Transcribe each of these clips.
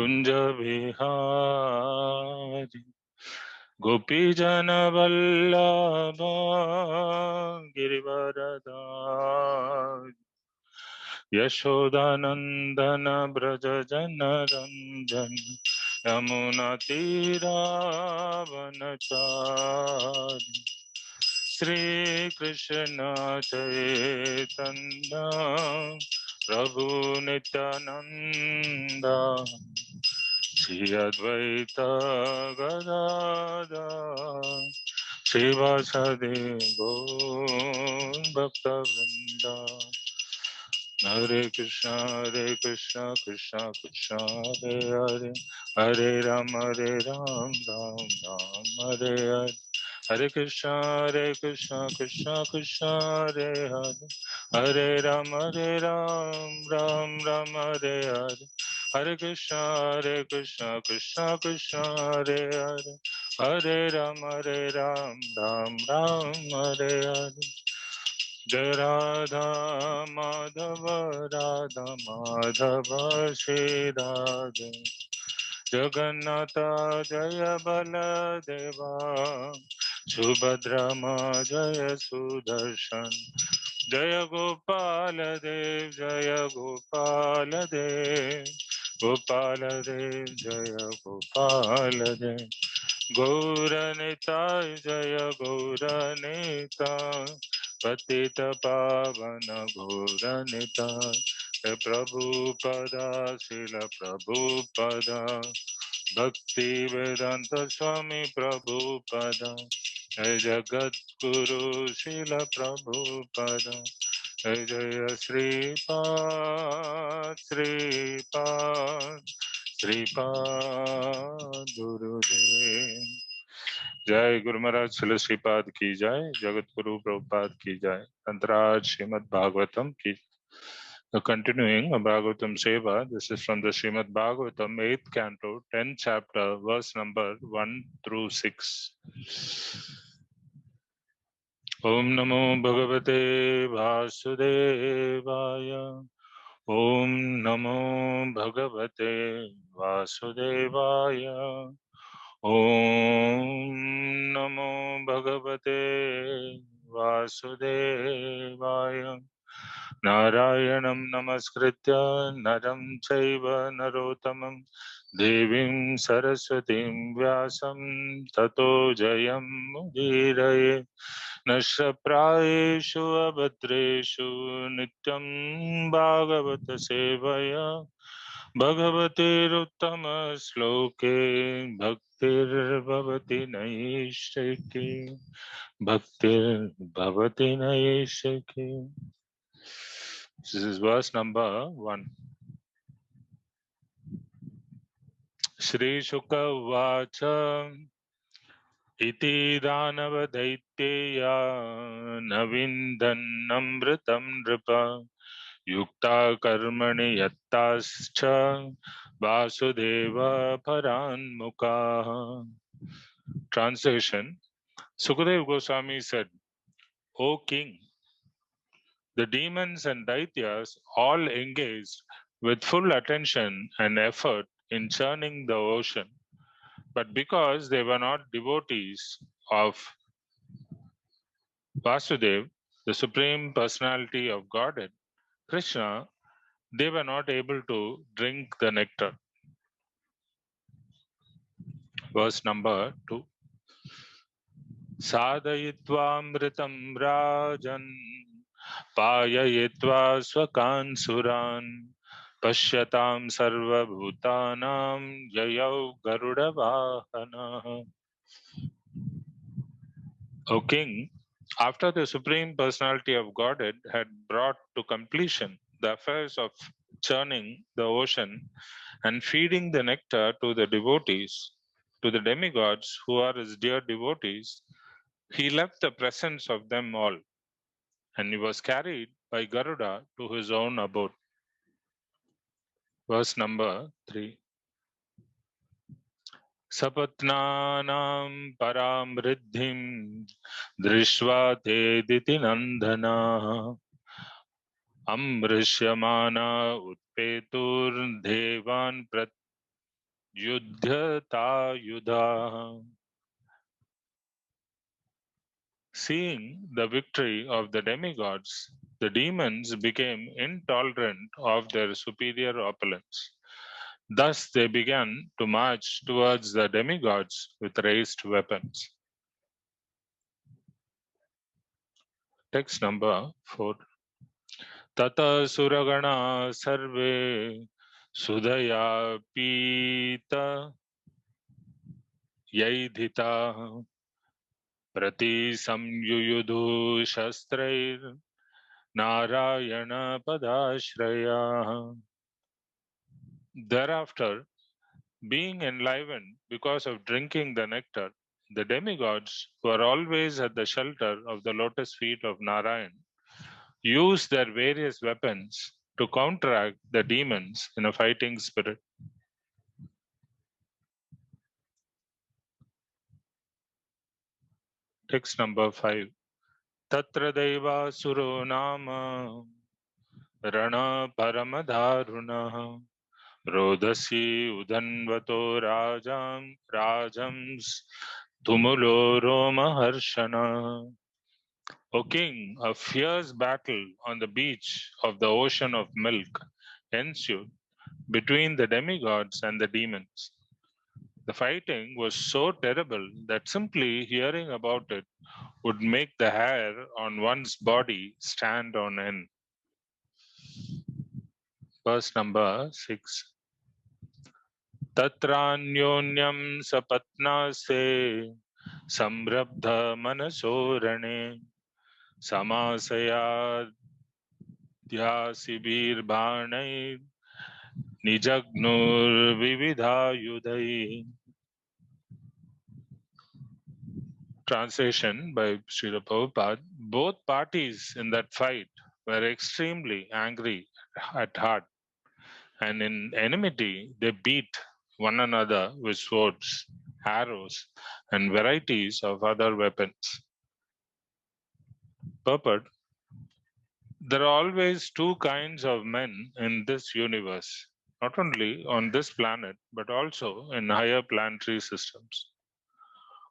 कुंज विहारी गोपीजन वल्लभ गिरिवरधारी यशोदानंदन ब्रज जन रंजन यमुना तीरावनचारि श्री कृष्ण चैतन्य प्रभु नित्यानंद श्री अद्वैत गदाधर श्रीवासदि गौर भक्तवृंद हरे कृष्णा कृष्णा कृष्णा हरे हरे हरे राम राम राम हरे हरे हरे कृष्णा कृष्णा कृष्णा हरे हरे हरे राम राम राम हरे हरे हरे कृष्णा कृष्णा कृष्णा हरे हरे हरे राम राम हरे हरे जय राधा माधव श्री राधे जगन्नाथ जय बलदेवा सुभद्रा जय सुदर्शन जय गोपाल देव गोपाल देव जय गोपाल देव गौरनिताय जय गौरनिताय पतित पावन गौरनिताय जय प्रभुपदा शिल प्रभुपदा भक्तिवेदांत स्वामी प्रभुपदा जय जगद्गुरु शिल प्रभुपदा जय जय श्रीपाद गुरुदेव। जय गुरु महाराज शिल श्रीपाद की जय। जगत गुरु प्रभुपाद की जय। अंतराज श्रीमद् भागवतम की। Continuing Bhagavatam Seva, this is from the Srimad Bhagavatam 8th canto 10th chapter verse number 1 through 6. Om Namo Bhagavate Vasudevaya. Om Namo Bhagavate Vasudevaya. Om Namo Bhagavate Vasudevaya. Narayanam Namaskritya Naram Chaiva Narottamam Devim Saraswatim Vyasam Tato Jayam Mudiraye Nashraprayeshu Abhadreshu Nityam Bhagavata Sevaya Bhagavatir-uttama sloke bhaktir-bhavati naishake bhaktir-bhavati naishake. This is verse number 1. Shri Shuka Vacha Iti Danava Daitya Navindannamritam Nripa Yukta Karmani Yattascha Vasudeva Paranmuka. Translation. Sukadeva Goswami said, O king, the demons and daityas all engaged with full attention and effort in churning the ocean. But because they were not devotees of Vasudev, the Supreme Personality of Godhead, Krishna, they were not able to drink the nectar. Verse number 2. Sadayitvam rajan payayitva swakan suran Pashyatam sarva bhutanam yayau garuda vahana. O king, after the Supreme Personality of Godhead had brought to completion the affairs of churning the ocean and feeding the nectar to the devotees, to the demigods who are his dear devotees, he left the presence of them all, and he was carried by Garuda to his own abode. Verse number 3. Sapatnanam param riddhim drishva te diti nandana amrishyamana utpetur devan Yuddhatayudha. Seeing the victory of the demigods, the demons became intolerant of their superior opulence. Thus they began to march towards the demigods with raised weapons. Text number 4. Tata suragana sarve sudaya pita yaidhita prati samyuyudhu shastrair narayana padashraya. Thereafter, being enlivened because of drinking the nectar, the demigods, who are always at the shelter of the lotus feet of Narayan, use their various weapons to counteract the demons in a fighting spirit. Text number 5. Tatra deva suro nama rana paramadharuna rodasi udhanvato rajams tumulo roma harshana. O king, a fierce battle on the beach of the ocean of milk ensued between the demigods and the demons. The fighting was so terrible that simply hearing about it would make the hair on one's body stand on end. Verse number 6. Tatranyonyam sapatnase samrabdha manasorane samasaya ध्यासिभिर्बाणैः निजघ्नुर्विविधायुधैः. Translation by Srila Prabhupada. Both parties in that fight were extremely angry at heart, and in enmity they beat one another with swords, arrows, and varieties of other weapons. Purport. There are always two kinds of men in this universe, not only on this planet, but also in higher planetary systems.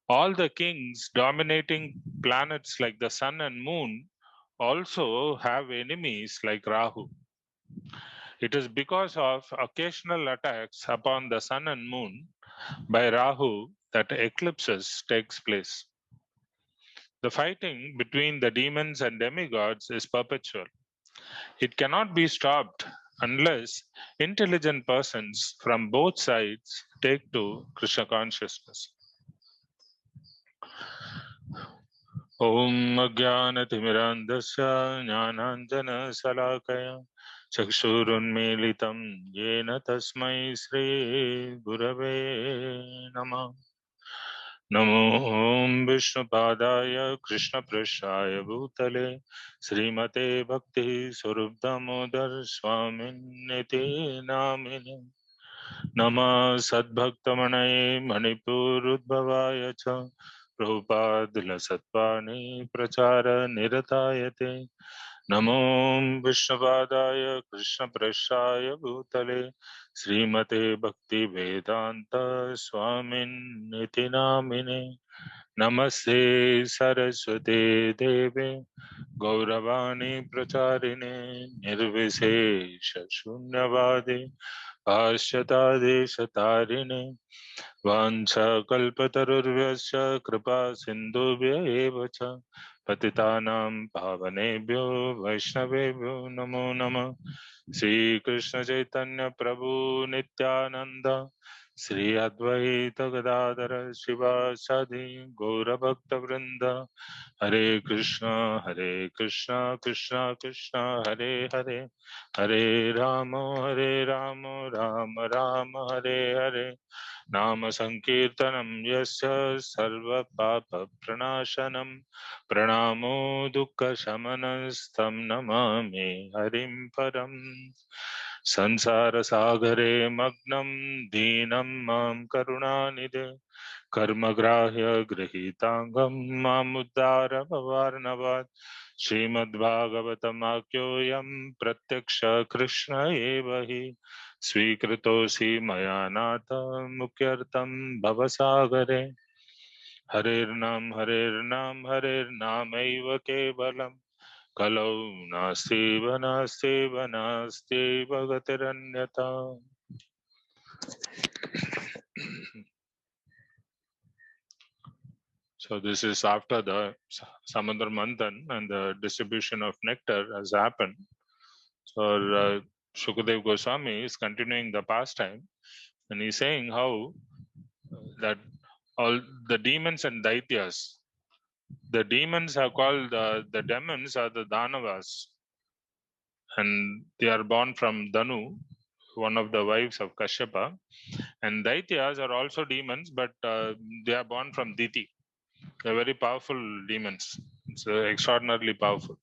All the kings dominating planets like the sun and moon also have enemies like Rahu. It is because of occasional attacks upon the sun and moon by Rahu that eclipses takes place. The fighting between the demons and demigods is perpetual. It cannot be stopped unless intelligent persons from both sides take to Krishna consciousness. Om Ajnanatimirandasya Jnananjana Salakaya Chakshurunmilitam Yena Tasmai Sri Gurave Namah. Namo Vishnupadaya Krishna Prashaya Bhutale Srimate Bhakti Surubdamodar Swaminiti Namine Nama Sadbhaktamanaye Manipurudbhavaya Cha Prabhupada Satvani Prachara Niratayate Namo Vishnupadaya Krishna Prashaya Bhutale Srimate Bhakti Vedanta Swamin Niti Namine Namaste Saraswate Deve Gauravani Pracharine Nirvisesha Shunyavade Pashyatadeshatarine Vanchakalpatarurvyasya Kripa Sindhubhya eva cha Patitanam Pavanebhyo Vaishnavebhyo Namo Namah Sri Krishna Chaitanya Prabhu Nityananda Sri Advaita Gadadhara Srivasadi Gaura Bhakta Vrinda Hare Krishna Krishna Krishna Hare Hare Hare Rama Rama Rama Hare Hare Nama Sankirtanam Yasya Sarva Papa Pranashanam Pranamo Dukkha Shamanastam Namami Harim Param Sansara Sagare Magnam Deenam Mam Karunanide Karmagrahya Grihitangam Mamuddara Bhavarnavad Srimad Bhagavatam Akyoyam Pratyaksha Krishna Evahi Svikritosi maya nata mukyartam bhavasagare. Harirnam Harirnam Harirnam eva kevalam kalau nastiva nastiva nastiva gatiranyata. So this is after the Samudra Manthan and the distribution of nectar has happened. So Shukadev Goswami is continuing the pastime, and he's saying how that all the demons and daityas, the demons are called the demons are the Danavas, and they are born from Danu, one of the wives of Kashyapa. And Daityas are also demons, but they are born from Diti. They're very powerful demons. It's extraordinarily powerful.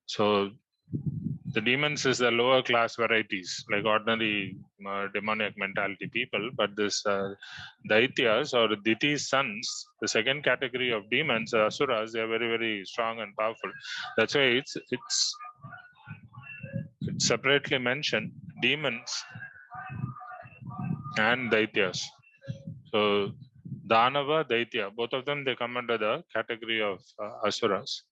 So the demons is the lower class varieties, like ordinary demoniac mentality people. But this Daityas or Diti's sons, the second category of demons, Asuras, they are very, very strong and powerful. That's why it's separately mentioned demons and Daityas. So Danava, Daitya, both of them they come under the category of Asuras.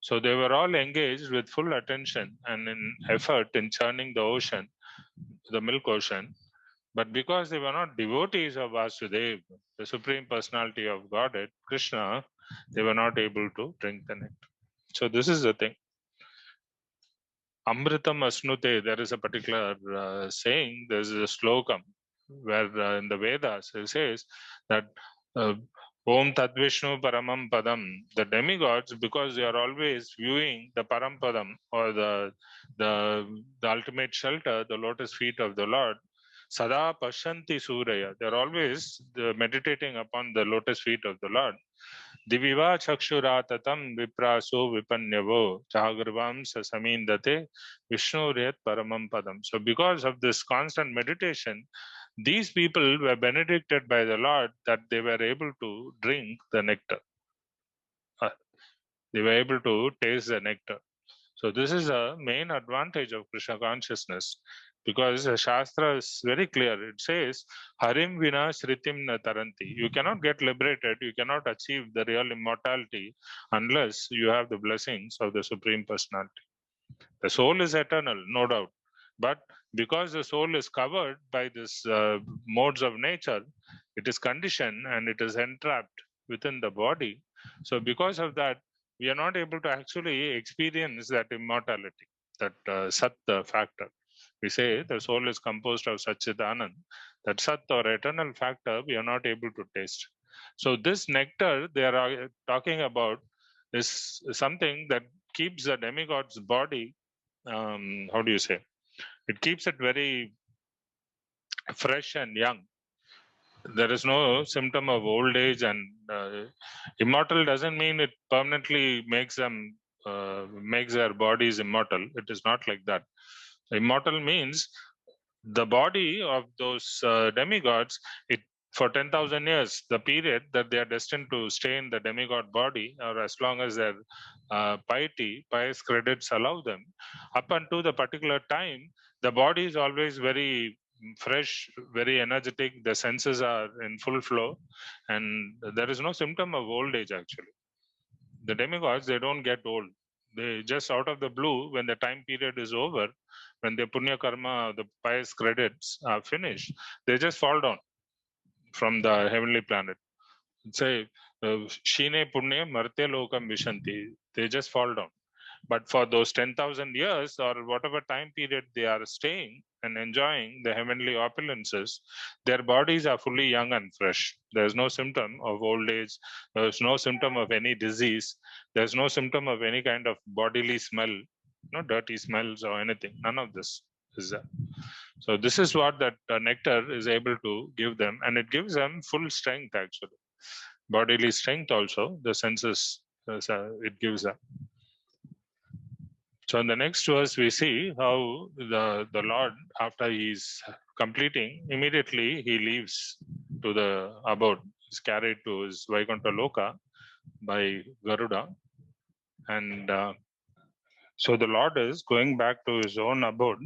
So they were all engaged with full attention and in effort in churning the ocean, the milk ocean. But because they were not devotees of Vasudeva, the Supreme Personality of Godhead, Krishna, they were not able to drink the nectar. So this is the thing. Amritam Asnute, there is a particular saying, there is a slokam where in the Vedas it says that Om Tadvishnu Paramam Padam, the demigods, because they are always viewing the Parampadam or the ultimate shelter, the lotus feet of the Lord, Sada Pashanti Suraya, they are always meditating upon the lotus feet of the Lord. Diviva Chakshuratatam Vipraso Vipanyavo Chagrvam Sasamindate Vishnu Ryat Paramam Padam. So, because of this constant meditation, these people were benedicted by the Lord that they were able to drink the nectar. They were able to taste the nectar. So, this is a main advantage of Krishna consciousness because the Shastra is very clear. It says, Harim Vina Shritim na Taranti. You cannot get liberated, you cannot achieve the real immortality unless you have the blessings of the Supreme Personality. The soul is eternal, no doubt. But because the soul is covered by this modes of nature, it is conditioned and it is entrapped within the body. So, because of that, we are not able to actually experience that immortality, that Sat factor. We say the soul is composed of Satchidanand. That Sat or eternal factor, we are not able to taste. So, this nectar they are talking about is something that keeps the demigod's body how do you say, it keeps it very fresh and young. There is no symptom of old age, and immortal doesn't mean it permanently makes them makes their bodies immortal. It is not like that. Immortal means the body of those demigods, it for 10,000 years, the period that they are destined to stay in the demigod body, or as long as their pious credits allow them, up until the particular time, the body is always very fresh, very energetic. The senses are in full flow, and there is no symptom of old age actually. The demigods, they don't get old. They just out of the blue, when the time period is over, when the punya karma, the pious credits are finished, they just fall down from the heavenly planet. Say, Shine Punya Marte Lokam Vishanti. They just fall down. But for those 10,000 years or whatever time period they are staying and enjoying the heavenly opulences, their bodies are fully young and fresh. There's no symptom of old age. There's no symptom of any disease. There's no symptom of any kind of bodily smell, no dirty smells or anything. None of this is there. So this is what that nectar is able to give them, and it gives them full strength actually. Bodily strength also, the senses, it gives them. So in the next verse, we see how the Lord, after he's completing, immediately he leaves to the abode. He's carried to his Vaikuntha Loka by Garuda. And so the Lord is going back to his own abode.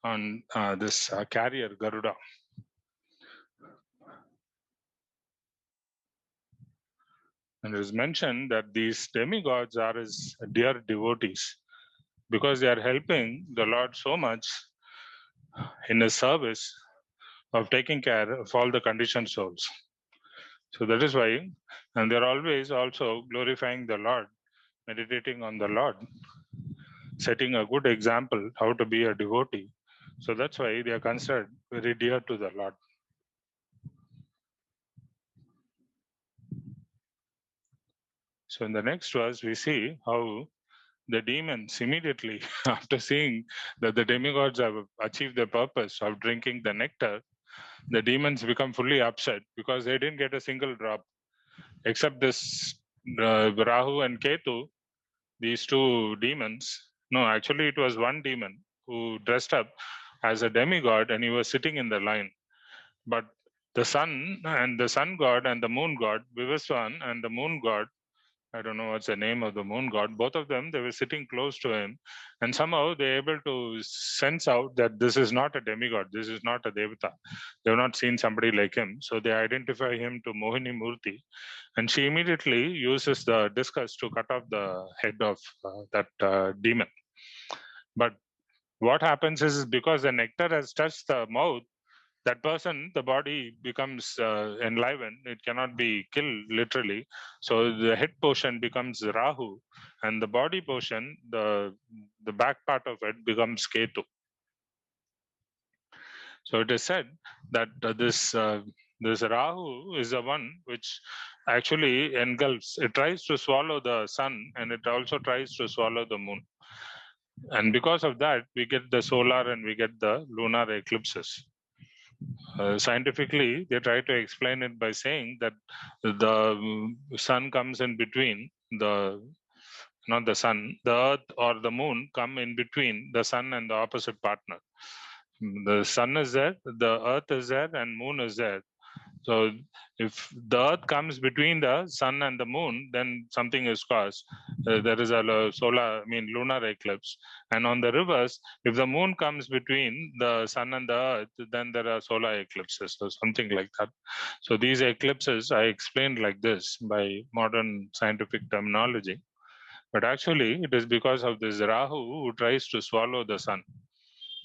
on this carrier Garuda. And it is mentioned that these demigods are his dear devotees because they are helping the Lord so much in his service of taking care of all the conditioned souls. So that is why, and they're always also glorifying the Lord, meditating on the Lord, setting a good example how to be a devotee. So that's why they are considered very dear to the Lord. So in the next verse, we see how the demons immediately, after seeing that the demigods have achieved their purpose of drinking the nectar, the demons become fully upset because they didn't get a single drop, except this Rahu and Ketu, these two demons. No, actually, it was one demon who dressed up as a demigod and he was sitting in the line. But the sun and the sun god and the moon god, Vivaswan and the moon god, I don't know what's the name of the moon god, both of them, they were sitting close to him. And somehow they're able to sense out that this is not a demigod, this is not a devata. They've not seen somebody like him. So they identify him to Mohini Murti. And she immediately uses the discus to cut off the head of that demon. But what happens is because the nectar has touched the mouth, that person, the body becomes enlivened. It cannot be killed literally. So the head portion becomes Rahu, and the body portion, the back part of it becomes Ketu. So it is said that this Rahu is the one which actually engulfs. It tries to swallow the sun, and it also tries to swallow the moon. And because of that, we get the solar and we get the lunar eclipses. Scientifically, they try to explain it by saying that the sun comes in between not the sun, the earth or the moon come in between the sun and the opposite partner. The sun is there, the earth is there, and moon is there. So if the earth comes between the sun and the moon, then something is caused. There is a lunar eclipse. And on the reverse, if the moon comes between the sun and the earth, then there are solar eclipses or something like that. So these eclipses are explained like this by modern scientific terminology. But actually, it is because of this Rahu who tries to swallow the sun.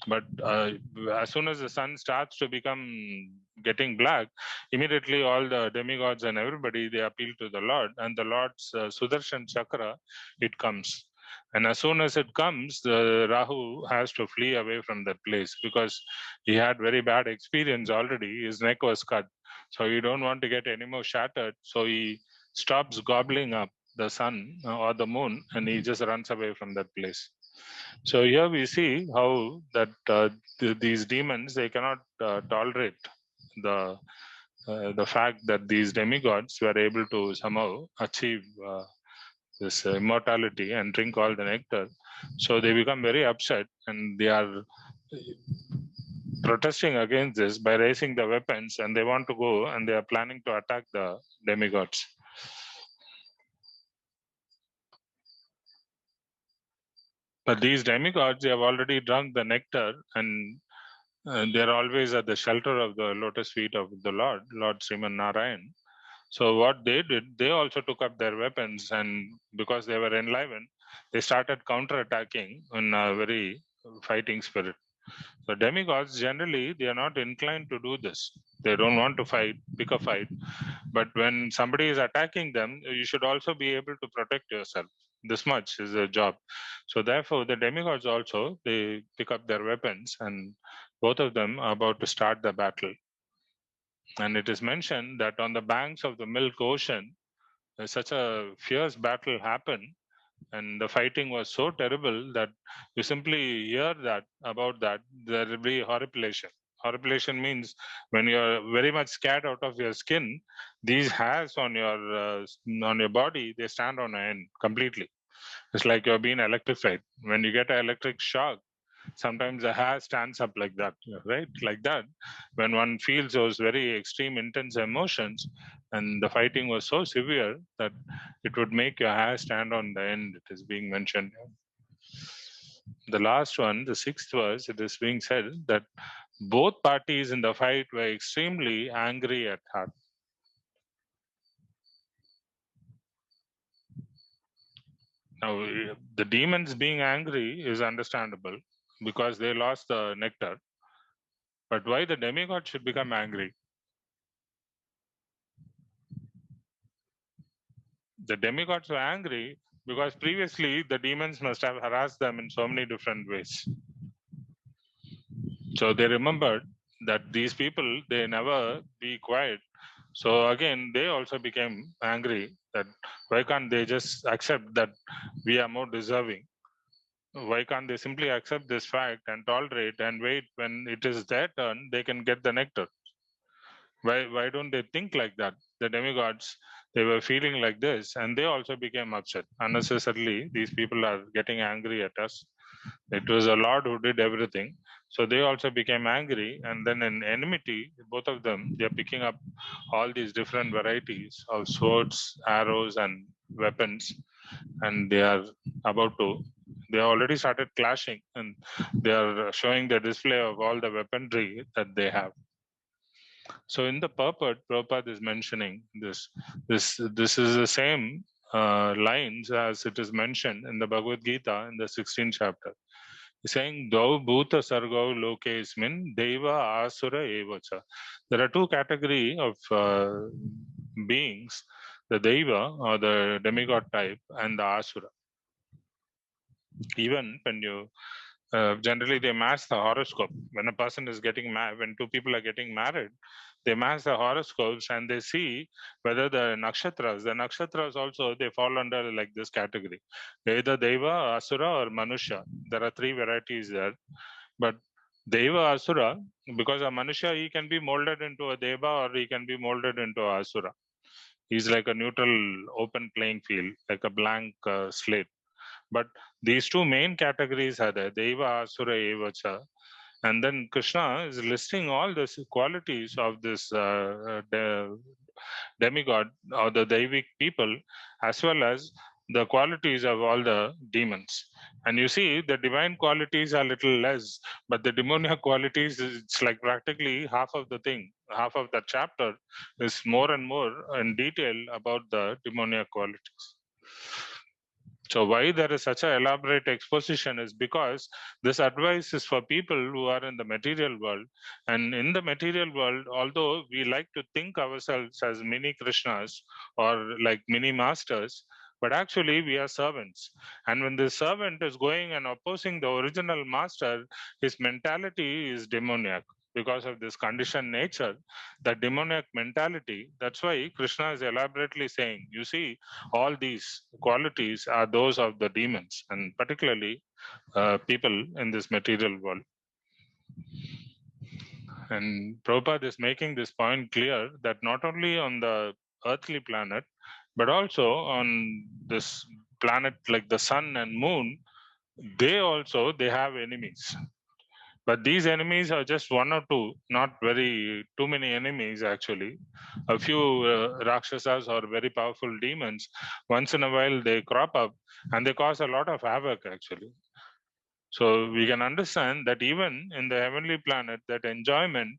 But as soon as the sun starts to become getting black, immediately all the demigods and everybody, they appeal to the Lord, and the Lord's Sudarshan Chakra, it comes. And as soon as it comes, the Rahu has to flee away from that place because he had very bad experience already. His neck was cut. So he don't want to get any more shattered. So he stops gobbling up the sun or the moon, and he just runs away from that place. So here we see how that these demons, they cannot tolerate the fact that these demigods were able to somehow achieve this immortality and drink all the nectar. So they become very upset and they are protesting against this by raising the weapons, and they want to go and they are planning to attack the demigods. But these demigods, they have already drunk the nectar, and they're always at the shelter of the lotus feet of the Lord Srimad Narayan. So what they did, they also took up their weapons, and because they were enlivened, they started counterattacking in a very fighting spirit. So demigods generally, they are not inclined to do this. They don't want to pick a fight. But when somebody is attacking them, you should also be able to protect yourself. This much is a job. So therefore, the demigods also, they pick up their weapons, and both of them are about to start the battle. And it is mentioned that on the banks of the Milk Ocean, such a fierce battle happened, and the fighting was so terrible that you simply hear that about that, there will be horripilation. Horripilation means when you're very much scared out of your skin, these hairs on your body, they stand on end completely. It's like you're being electrified. When you get an electric shock, sometimes the hair stands up like that, right? Like that. When one feels those very extreme, intense emotions, and the fighting was so severe that it would make your hair stand on the end, it is being mentioned. The last one, the sixth verse, it is being said that both parties in the fight were extremely angry at heart. Now, the demons being angry is understandable because they lost the nectar. But why the demigod should become angry? The demigods were angry because previously the demons must have harassed them in so many different ways. So they remembered that these people, they never be quiet. So again, they also became angry that why can't they just accept that we are more deserving? Why can't they simply accept this fact and tolerate and wait when it is their turn, they can get the nectar? Why don't they think like that? The demigods, they were feeling like this, and they also became upset. Unnecessarily, these people are getting angry at us. It was a Lord who did everything. So they also became angry, and then in enmity, both of them, they're picking up all these different varieties of swords, arrows, and weapons, and they are about to. They already started clashing, and they are showing the display of all the weaponry that they have. So in the purport, Prabhupada is mentioning this. This is the same lines as it is mentioned in the Bhagavad Gita in the 16th chapter. He's saying, "Dau bhuta sargo lokesmin deva asura evacha." There are two category of beings: the deva or the demigod type, and the asura. Even when you generally they match the horoscope. When a person is getting married, when two people are getting married, they match the horoscopes and they see whether the nakshatras also they fall under like this category, either deva, asura, or manusha. There are three varieties there, but deva, asura, because a manusha he can be molded into a deva or he can be molded into a asura. He's like a neutral, open playing field, like a blank slate. But these two main categories are there, Deva, Asura, Evacha. And then Krishna is listing all the qualities of this demigod or the Devic people, as well as the qualities of all the demons. And you see, the divine qualities are little less, but the demoniac qualities, it's like practically half of the thing. Half of the chapter is more and more in detail about the demoniac qualities. So why there is such an elaborate exposition is because this advice is for people who are in the material world. And in the material world, although we like to think ourselves as mini Krishnas or like mini masters, but actually we are servants. And when the servant is going and opposing the original master, his mentality is demoniac because of this conditioned nature, the demoniac mentality. That's why Krishna is elaborately saying, you see, all these qualities are those of the demons, and particularly people in this material world. And Prabhupada is making this point clear that not only on the earthly planet, but also on this planet like the sun and moon, they have enemies. But these enemies are just one or two, not very too many enemies actually. A few rakshasas or very powerful demons, once in a while they crop up and they cause a lot of havoc actually. So we can understand that even in the heavenly planet, that enjoyment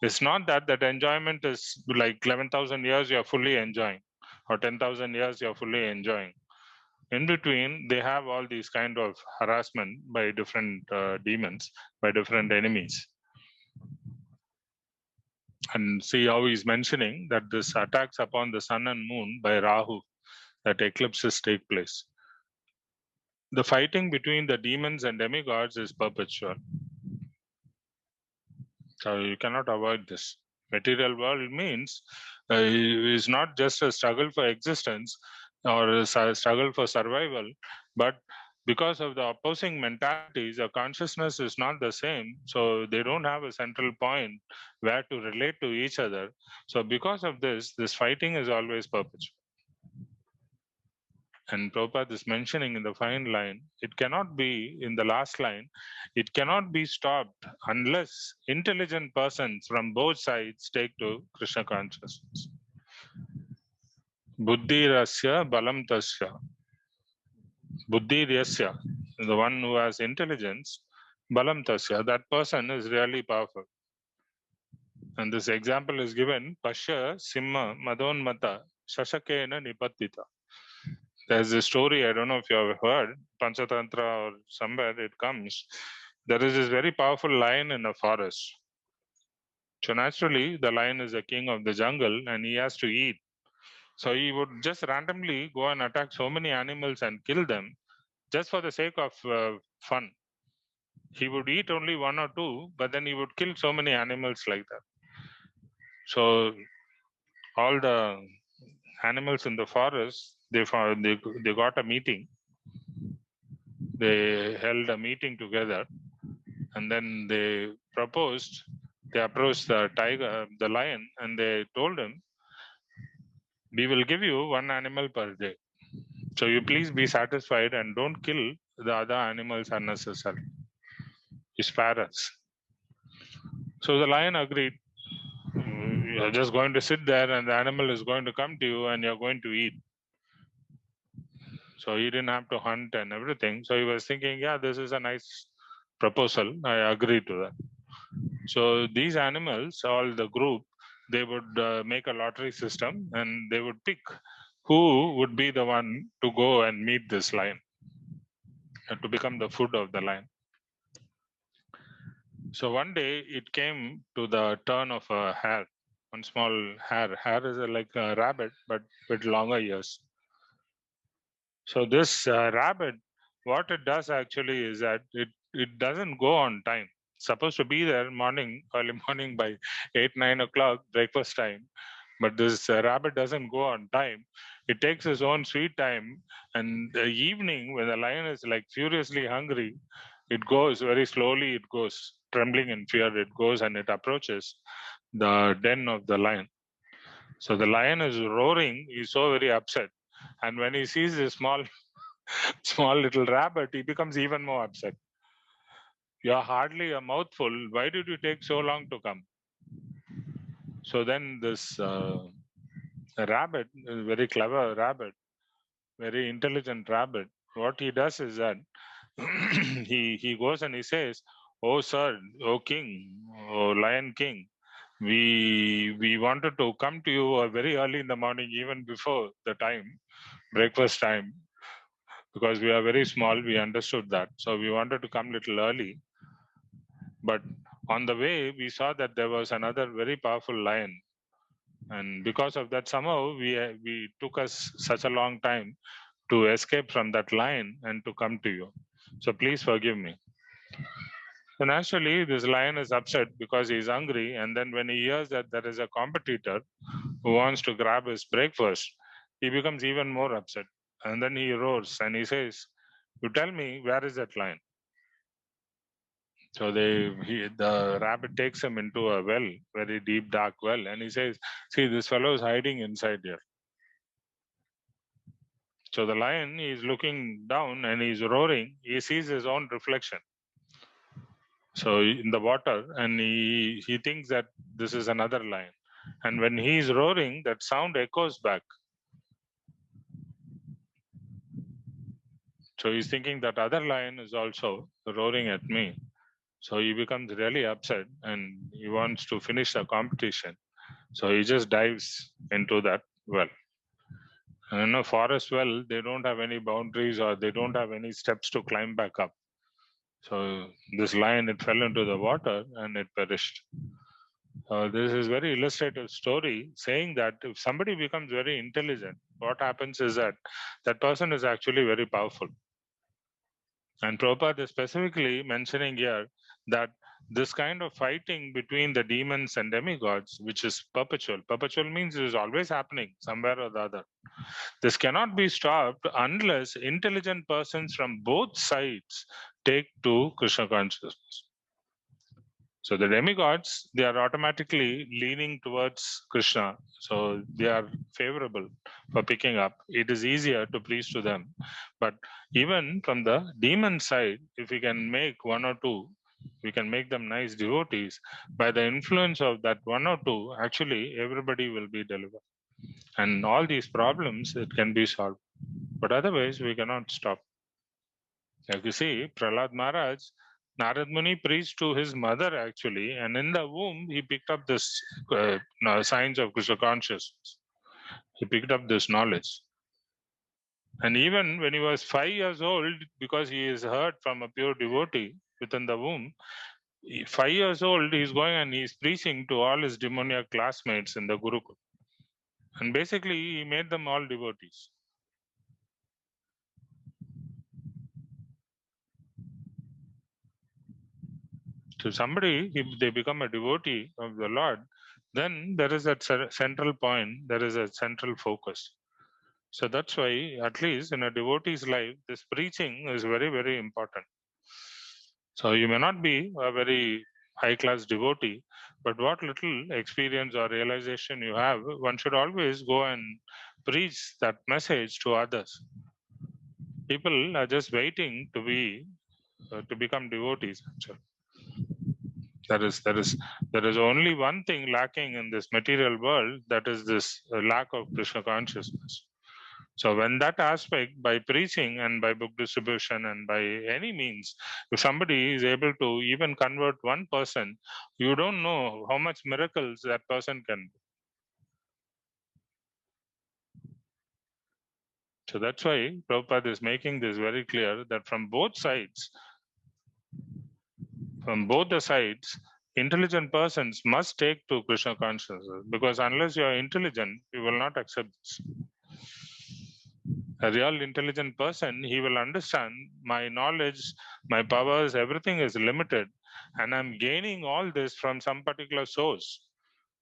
is not that enjoyment is like 11,000 years you're fully enjoying or 10,000 years you're fully enjoying. In between, they have all these kind of harassment by different demons, by different enemies. And see how he's mentioning that this attacks upon the sun and moon by Rahu, that eclipses take place. The fighting between the demons and demigods is perpetual. So you cannot avoid this. Material world means is not just a struggle for existence or a struggle for survival, but because of the opposing mentalities, the consciousness is not the same. So they don't have a central point where to relate to each other. So because of this fighting is always perpetual. And Prabhupada is mentioning in the fine line, it cannot be in the last line, it cannot be stopped unless intelligent persons from both sides take to Krishna consciousness. Buddhi rasya balam tasya. Buddhi rasya. the one who has intelligence, balam tasya, that person is really powerful. And this example is given, Pasha Simha Madonmata Shashakena Nipattita. There's a story, I don't know if you have heard, Panchatantra or somewhere it comes. There is this very powerful lion in a forest. So naturally, the lion is the king of the jungle and he has to eat. So he would just randomly go and attack so many animals and kill them just for the sake of fun. He would eat only one or two, but then he would kill so many animals like that. So all the animals in the forest, they got a meeting. They held a meeting together, and then they approached the tiger, the lion, and they told him, "We will give you one animal per day. So you please be satisfied and don't kill the other animals unnecessarily. You spare us." So the lion agreed. You're just going to sit there, and the animal is going to come to you, and you're going to eat. So he didn't have to hunt and everything. So he was thinking, yeah, this is a nice proposal. I agree to that. So these animals, all the group, they would make a lottery system and they would pick who would be the one to go and meet this lion and to become the food of the lion. So one day it came to the turn of a hare, one small hare. Hare is like a rabbit, but with longer ears. So this rabbit, what it does actually is that it doesn't go on time. It's supposed to be there morning, early morning by 8, 9 o'clock, breakfast time. But this rabbit doesn't go on time. It takes its own sweet time. And the evening, when the lion is like furiously hungry, it goes very slowly. It goes trembling in fear. It goes and it approaches the den of the lion. So the lion is roaring. He's so very upset. And when he sees this small little rabbit, he becomes even more upset. You're hardly a mouthful. Why did you take so long to come? So then this rabbit, a very clever rabbit, very intelligent rabbit, what he does is that he goes and he says, "Oh sir, oh king, oh lion king, we wanted to come to you very early in the morning, even before the time, breakfast time, because we are very small. We understood that, so we wanted to come little early. But on the way, we saw that there was another very powerful lion, and because of that, somehow we took us such a long time to escape from that lion and to come to you. So please forgive me." So naturally, this lion is upset because he is hungry, and then when he hears that there is a competitor who wants to grab his breakfast, he becomes even more upset. And then he roars and he says, "You tell me, where is that lion?" So the rabbit takes him into a well, very deep, dark well, and he says, "See, this fellow is hiding inside here." So the lion is looking down and he's roaring. He sees his own reflection. So in the water, and he thinks that this is another lion. And when he is roaring, that sound echoes back. So he's thinking that other lion is also roaring at me. So he becomes really upset and he wants to finish the competition. So he just dives into that well. And in a forest well, they don't have any boundaries or they don't have any steps to climb back up. So this lion, it fell into the water and it perished. This is very illustrative story saying that if somebody becomes very intelligent, what happens is that that person is actually very powerful. And Prabhupada is specifically mentioning here that this kind of fighting between the demons and demigods, which is perpetual means it is always happening somewhere or the other. This cannot be stopped unless intelligent persons from both sides take to Krishna consciousness. So the demigods, they are automatically leaning towards Krishna. So they are favorable for picking up. It is easier to please to them. But even from the demon side, if we can make one or two, we can make them nice devotees. By the influence of that one or two, actually everybody will be delivered. And all these problems, it can be solved. But otherwise, we cannot stop. Like you see, Prahlad Maharaj, Narad Muni preached to his mother actually, and in the womb he picked up this signs of Krishna consciousness. He picked up this knowledge. And even when he was 5 years old, because he is heard from a pure devotee within the womb, 5 years old, he's going and he's preaching to all his demoniac classmates in the Gurukul. And basically, he made them all devotees. So somebody, if they become a devotee of the Lord, then there is a central point, there is a central focus. So that's why, at least in a devotee's life, this preaching is very, very important. So you may not be a very high class devotee, but what little experience or realization you have, one should always go and preach that message to others. People are just waiting to be to become devotees. Actually, there is only one thing lacking in this material world, that is this lack of Krishna consciousness. So when that aspect, by preaching and by book distribution and by any means, if somebody is able to even convert one person, you don't know how much miracles that person can do. So that's why Prabhupada is making this very clear, that from both sides, from both the sides, intelligent persons must take to Krishna consciousness, because unless you are intelligent, you will not accept this. A real intelligent person, he will understand my knowledge, my powers, everything is limited, and I'm gaining all this from some particular source.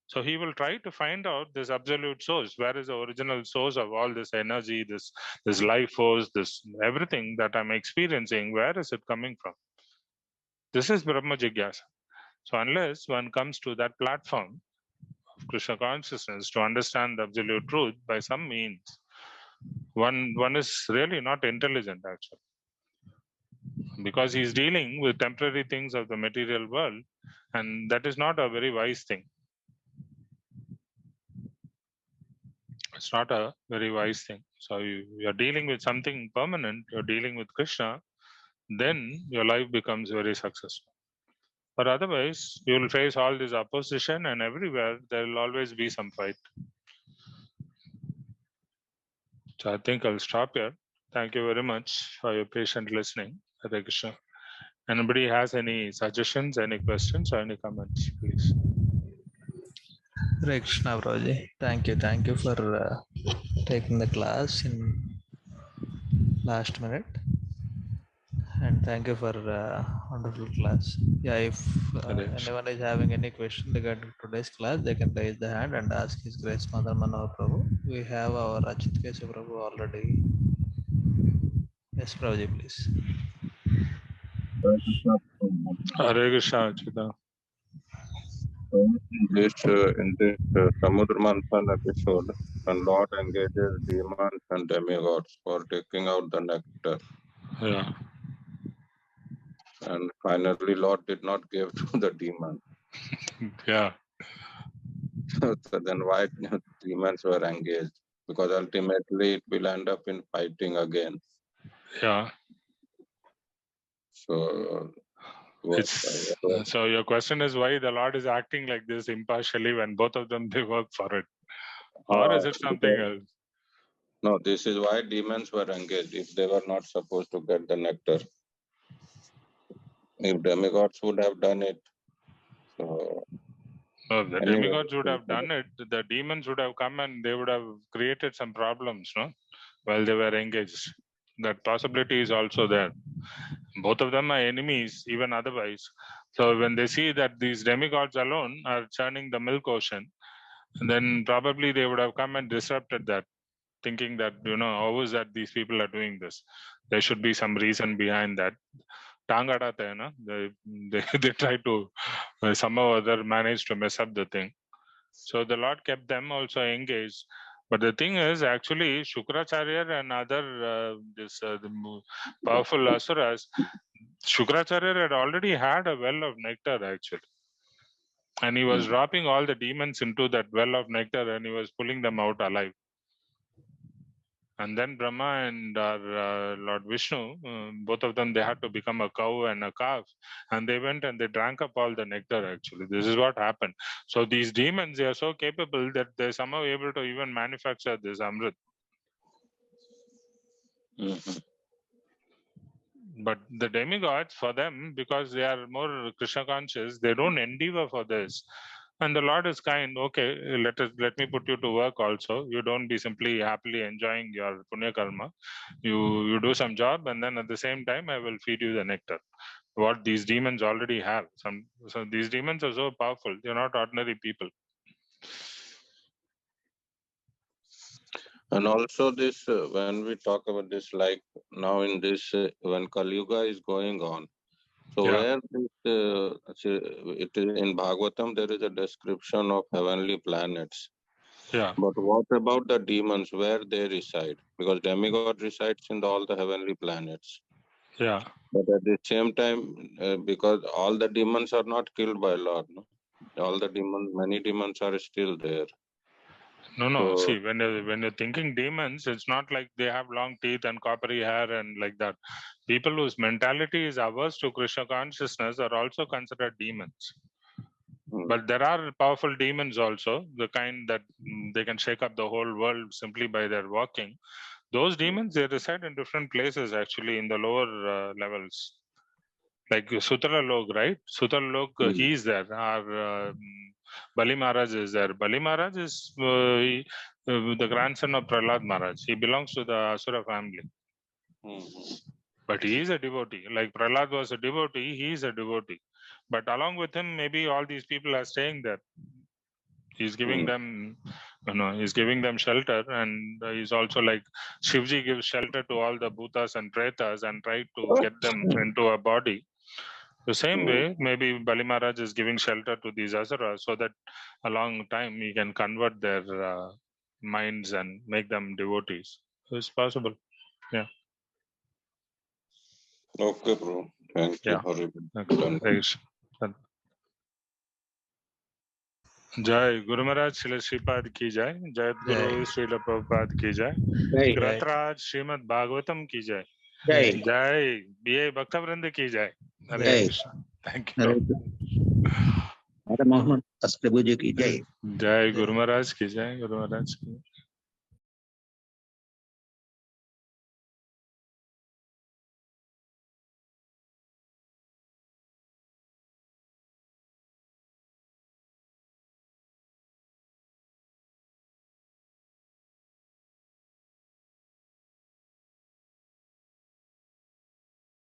So he will try to find out this absolute source. Where is the original source of all this energy, this life force, this everything that I'm experiencing? Where is it coming from? This is Brahma Jigyasa. So unless one comes to that platform of Krishna consciousness to understand the absolute truth by some means, one is really not intelligent actually, because he's dealing with temporary things of the material world, and that is not a very wise thing. It's not a very wise thing. So you're dealing with something permanent, you're dealing with Krishna, then your life becomes very successful. But otherwise, you will face all this opposition, and everywhere there will always be some fight. So I think I'll stop here. Thank you very much for your patient listening. Hare Krishna. Anybody has any suggestions, any questions, or any comments, please? Hare Krishna, Prabhuji. Thank you for taking the class in last minute, and thank you for wonderful class. Yeah, if Hare Krishna. anyone is having any question regarding today's class, they can raise the hand and ask His Grace Mother Manohar Prabhu. We have our Rachit Kesha Prabhu already. Yes, Prabhuji, please. Hare Krishna, Chita. In this Samudra Manthan episode, the Lord engages demons and demigods for taking out the nectar. Yeah. And finally, Lord did not give to the demon. Yeah. So then why demons were engaged? Because ultimately it will end up in fighting again. Yeah. So, So your question is why the Lord is acting like this impartially when both of them they work for it, or is it something else? no, this is why demons were engaged if they were not supposed to get the nectar. If demigods would have done it, so No, the anyway, demigods would have done it. The demons would have come and they would have created some problems, no, while they were engaged. That possibility is also there. Both of them are enemies, even otherwise. So when they see that these demigods alone are churning the milk ocean, then probably they would have come and disrupted that, thinking that, how is that these people are doing this? There should be some reason behind that. Tangadate, no? They try to somehow or other manage to mess up the thing. So the Lord kept them also engaged. But the thing is, actually, Shukracharya and other the powerful asuras, Shukracharya had already had a well of nectar actually, and he was dropping all the demons into that well of nectar, and he was pulling them out alive. And then Brahma and our Lord Vishnu, both of them, they had to become a cow and a calf, and they went and they drank up all the nectar. Actually, this is what happened. So these demons, they are so capable that they're somehow able to even manufacture this amrit. But the demigods, for them, because they are more Krishna conscious, they don't endeavor for this. And the Lord is kind. Okay, let me put you to work also. You don't be simply happily enjoying your punya karma. You do some job, and then at the same time, I will feed you the nectar. What these demons already have. So these demons are so powerful. They're not ordinary people. And also this, when we talk about this, like now in this, when Kali Yuga is going on, so Yeah. where this, it is in Bhagavatam, there is a description of heavenly planets. Yeah. But what about the demons, where they reside? Because demigod resides in all the heavenly planets. Yeah. But at the same time, because all the demons are not killed by Lord, no? All the demons, many demons are still there. No. So, See, when you're thinking demons, it's not like they have long teeth and coppery hair and like that. People whose mentality is averse to Krishna consciousness are also considered demons. But there are powerful demons also, the kind that they can shake up the whole world simply by their walking. Those demons, they reside in different places actually in the lower levels. Like Sutala Lok, right? Sutala Lok, he is there. Our Bali Maharaj is there. Bali Maharaj is the grandson of Prahlad Maharaj. He belongs to the Asura family. But he is a devotee. Like Prahlad was a devotee, he is a devotee. But along with him, maybe all these people are staying there. He's giving them, he's giving them shelter, and he's also like Shivji gives shelter to all the bhutas and pretas and try to get them into a body. The same way, maybe Bali Maharaj is giving shelter to these asuras so that a long time he can convert their minds and make them devotees. It's possible. Yeah. okay, bro. Thank you. Yeah. Hari. Okay. Thanks. जय गुरु महाराज श्रील श्रीपाद की जय. जय गुरु श्रील प्रभुपाद की जय. ग्रंथराज श्रीमद् भागवतम की जय. जय BA भक्तवृंद की जय. हरे कृष्ण. Thank you. मोहम्मद प्रभु जी की जय. जय गुरु महाराज की जय. गुरु महाराज की